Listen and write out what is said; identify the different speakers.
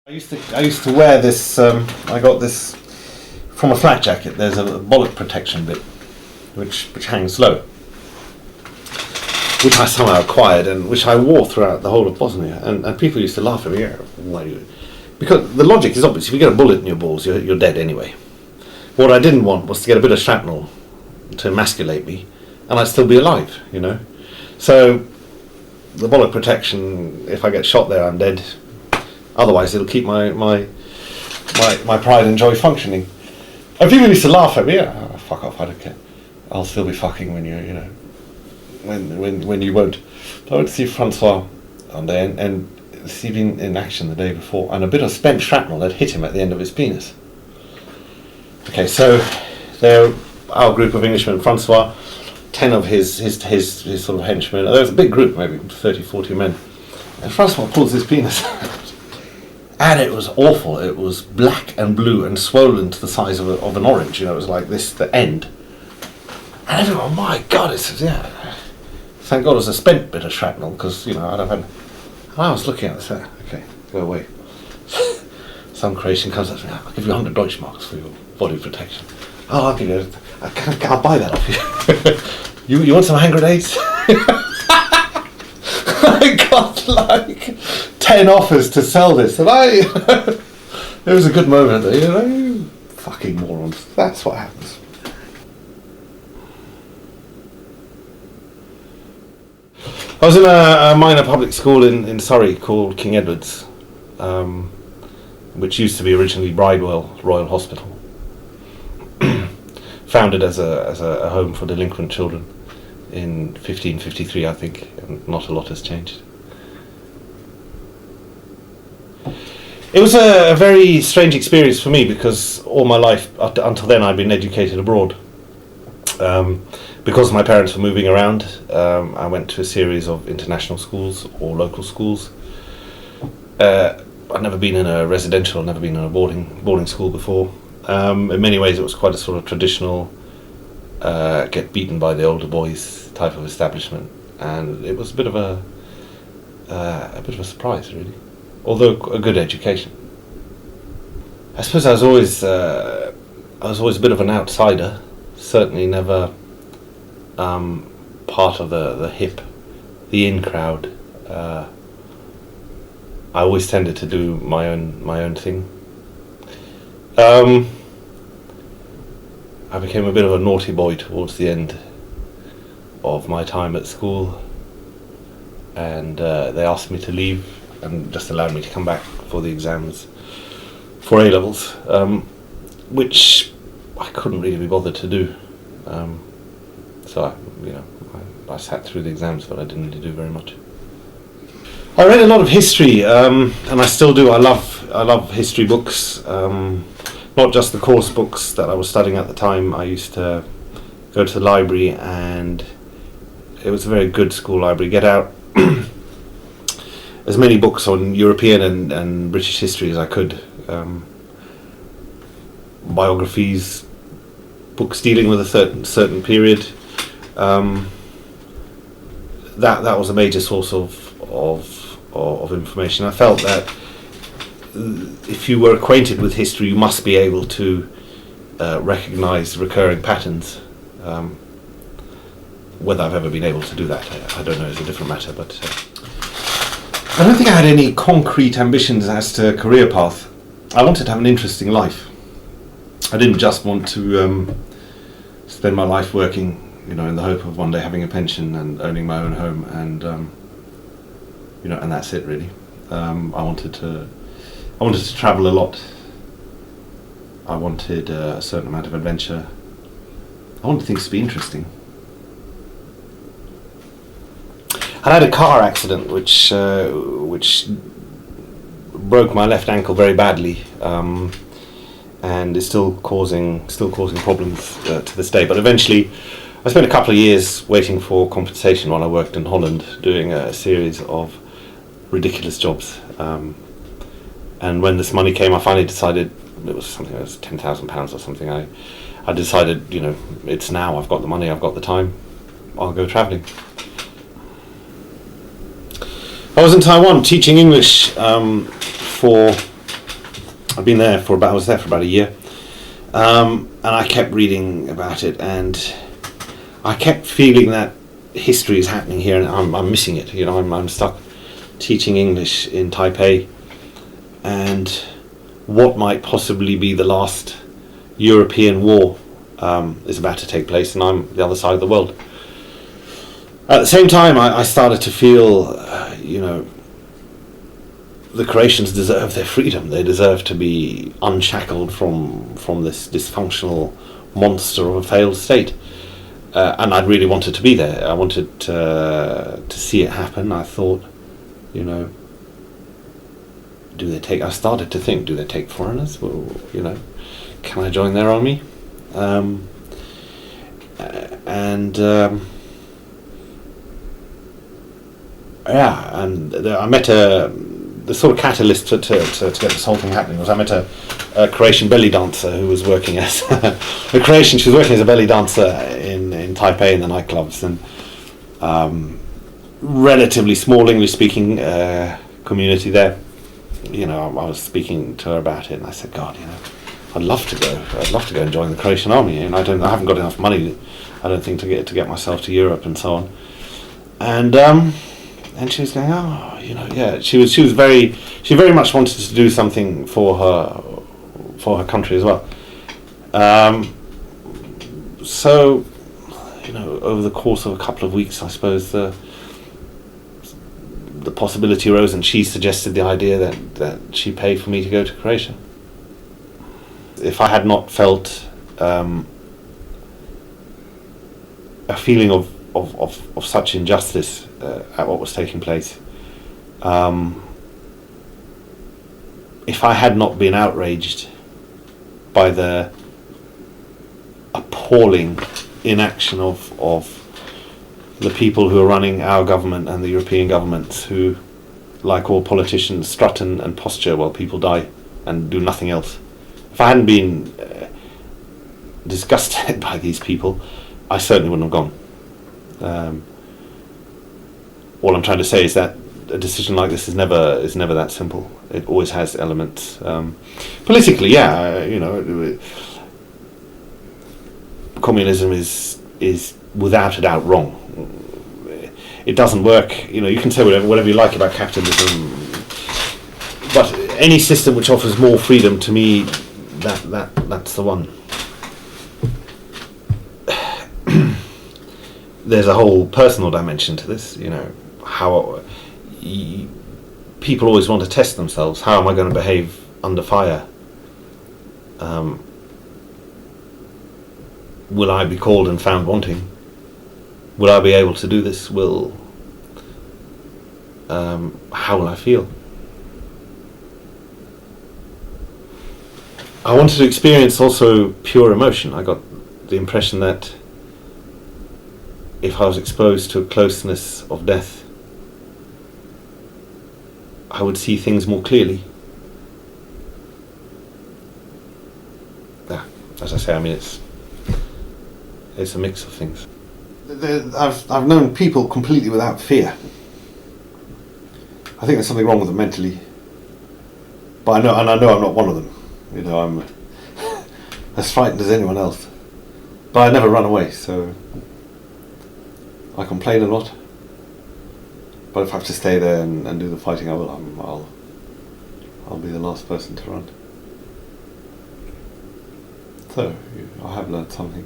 Speaker 1: I used to wear this. I got this from a flak jacket. There's a bollock protection bit, which hangs low, which I somehow acquired and which I wore throughout the whole of Bosnia. And people used to laugh at me. Because the logic is obvious. If you get a bullet in your balls, you're dead anyway. What I didn't want was to get a bit of shrapnel to emasculate me, and I'd still be alive, you know. So the bollock protection, if I get shot there, I'm dead. Otherwise, it'll keep my pride and joy functioning. And people used to laugh at me. Yeah, oh, fuck off, I don't care. I'll still be fucking when you know, when you won't. I went to see Francois one day and see him in action the day before, and a bit of spent shrapnel had hit him at the end of his penis. Okay, so they're our group of Englishmen, Francois, 10 of his sort of henchmen. There was a big group, maybe 30, 40 men. And Francois pulls his penis out. And it was awful. It was black and blue and swollen to the size of an orange. You know, it was like this, the end. And everyone, my God, yeah. Thank God it was a spent bit of shrapnel, because, you know, I'd have had... And I was looking at this, okay, go away. Some Croatian comes up to me, I'll give you 100 Deutschmarks for your body protection. Oh, I'll give you, I'll buy that off you. You want some hand grenades? I got like 10 offers to sell this, and it was a good moment, you know, you fucking morons. That's what happens. I was in a minor public school in Surrey called King Edward's, which used to be originally Bridewell Royal Hospital, founded as a home for delinquent children in 1553, I think, and not a lot has changed. It was a very strange experience for me, because all my life until then I'd been educated abroad. Because my parents were moving around, I went to a series of international schools or local schools. I'd never been in a residential, never been in a boarding school before. In many ways it was quite a sort of traditional get beaten by the older boys type of establishment, and it was a bit of a surprise, really, although a good education. I suppose I was always a bit of an outsider, certainly never part of the hip, the in crowd. I always tended to do my own thing. I became a bit of a naughty boy towards the end of my time at school, and they asked me to leave and just allowed me to come back for the exams for A-levels, which I couldn't really be bothered to do. So I sat through the exams, but I didn't really do very much. I read a lot of history, and I still do. I love history books. Not just the course books that I was studying at the time. I used to go to the library, and it was a very good school library. Get out as many books on European and British history as I could. Biographies, books dealing with a certain period. That was a major source of information. I felt that if you were acquainted with history, you must be able to recognise recurring patterns. Whether I've ever been able to do that, I don't know, is a different matter, but I don't think I had any concrete ambitions as to a career path. I wanted to have an interesting life. I didn't just want to spend my life working, in the hope of one day having a pension and owning my own home, and and that's it, really. I wanted to travel a lot. I wanted a certain amount of adventure. I wanted things to be interesting. I had a car accident which broke my left ankle very badly, and is still causing problems to this day. But eventually, I spent a couple of years waiting for compensation while I worked in Holland, doing a series of ridiculous jobs. And when this money came, I finally decided, it was £10,000 or something. I decided, it's now. I've got the money, I've got the time. I'll go travelling. I was in Taiwan teaching English for I'd been there I was there for about a year, and I kept reading about it, and I kept feeling that history is happening here, and I'm missing it. You know, I'm stuck teaching English in Taipei, and what might possibly be the last European war is about to take place, and I'm the other side of the world. At the same time, I started to feel, the Croatians deserve their freedom. They deserve to be unshackled from this dysfunctional monster of a failed state. And I really wanted to be there. I wanted to see it happen. I thought, I started to think, do they take foreigners? Well, can I join their army? I met the sort of catalyst to get this whole thing happening was I met a Croatian belly dancer who was working as a Croatian. She was working as a belly dancer in Taipei in the nightclubs, and relatively small English speaking community there. I was speaking to her about it, and I said, God, I'd love to go and join the Croatian army, and I haven't got enough money, I don't think, to get myself to Europe and so on. And she was going, she very much wanted to do something for her country as well. So, over the course of a couple of weeks, I suppose the possibility arose, and she suggested the idea that she paid for me to go to Croatia. If I had not felt a feeling of such injustice at what was taking place, if I had not been outraged by the appalling inaction of the people who are running our government and the European governments, who, like all politicians, strut and posture while people die and do nothing else. If I hadn't been disgusted by these people, I certainly wouldn't have gone. All I'm trying to say is that a decision like this is never that simple. It always has elements. Politically, communism is without a doubt wrong. It doesn't work. You can say whatever you like about capitalism, but any system which offers more freedom, to me, that's the one. There's a whole personal dimension to this. How people always want to test themselves. How am I going to behave under fire? Will I be called and found wanting? Will I be able to do this? How will I feel? I wanted to experience also pure emotion. I got the impression that if I was exposed to a closeness of death, I would see things more clearly. As I say, it's a mix of things. I've known people completely without fear. I think there's something wrong with them mentally, but I know I'm not one of them. I'm as frightened as anyone else, but I never run away. So I complain a lot, but if I have to stay there and do the fighting, I will. I'll be the last person to run. So I have learned something.